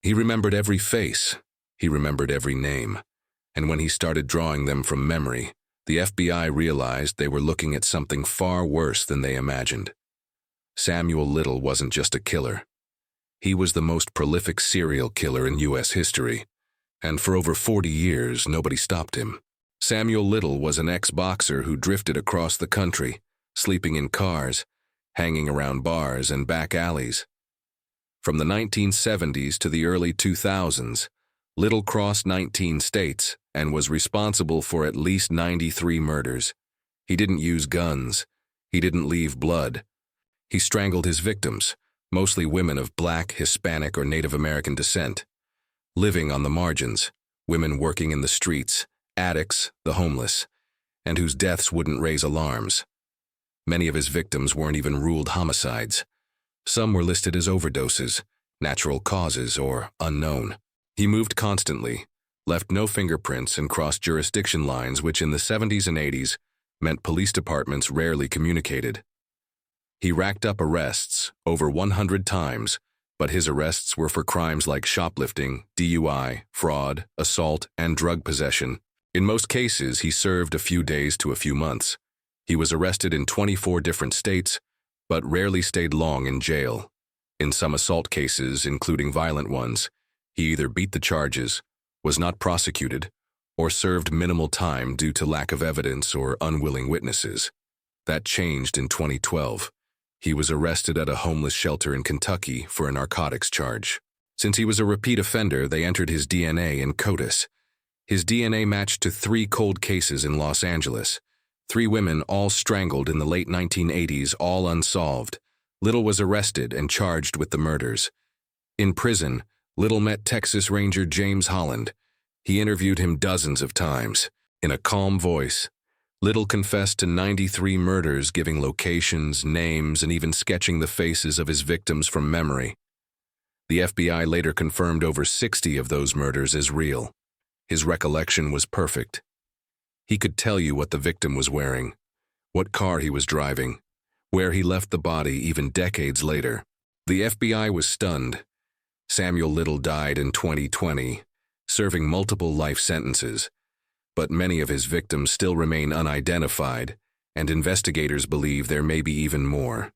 He remembered every face. He remembered every name. And when he started drawing them from memory, the FBI realized they were looking at something far worse than they imagined. Samuel Little wasn't just a killer. He was the most prolific serial killer in U.S. history, and for over 40 years, nobody stopped him. Samuel Little was an ex-boxer who drifted across the country, sleeping in cars, hanging around bars and back alleys. From the 1970s to the early 2000s, Little crossed 19 states and was responsible for at least 93 murders. He didn't use guns. He didn't leave blood. He strangled his victims, mostly women of Black, Hispanic, or Native American descent. Living on the margins, women working in the streets, addicts, the homeless, and whose deaths wouldn't raise alarms. Many of his victims weren't even ruled homicides. Some were listed as overdoses, natural causes, or unknown. He moved constantly, left no fingerprints, and crossed jurisdiction lines which in the 70s and 80s meant police departments rarely communicated. He racked up arrests over 100 times, but his arrests were for crimes like shoplifting, DUI, fraud, assault, and drug possession. In most cases, he served a few days to a few months. He was arrested in 24 different states, but rarely stayed long in jail. In some assault cases, including violent ones, he either beat the charges, was not prosecuted, or served minimal time due to lack of evidence or unwilling witnesses. That changed in 2012. He was arrested at a homeless shelter in Kentucky for a narcotics charge. Since he was a repeat offender, they entered his DNA in CODIS. His DNA matched to 3 cold cases in Los Angeles. 3 women, all strangled in the late 1980s, all unsolved. Little was arrested and charged with the murders. In prison, Little met Texas Ranger James Holland. He interviewed him dozens of times. In a calm voice, Little confessed to 93 murders, giving locations, names, and even sketching the faces of his victims from memory. The FBI later confirmed over 60 of those murders as real. His recollection was perfect. He could tell you what the victim was wearing, what car he was driving, where he left the body even decades later. The FBI was stunned. Samuel Little died in 2020, serving multiple life sentences. But many of his victims still remain unidentified, and investigators believe there may be even more.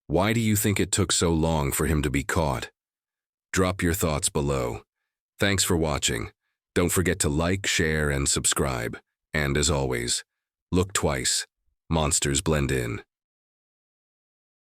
Why do you think it took so long for him to be caught? Drop your thoughts below. Thanks for watching. Don't forget to like, share, and subscribe. And as always, look twice. Monsters blend in.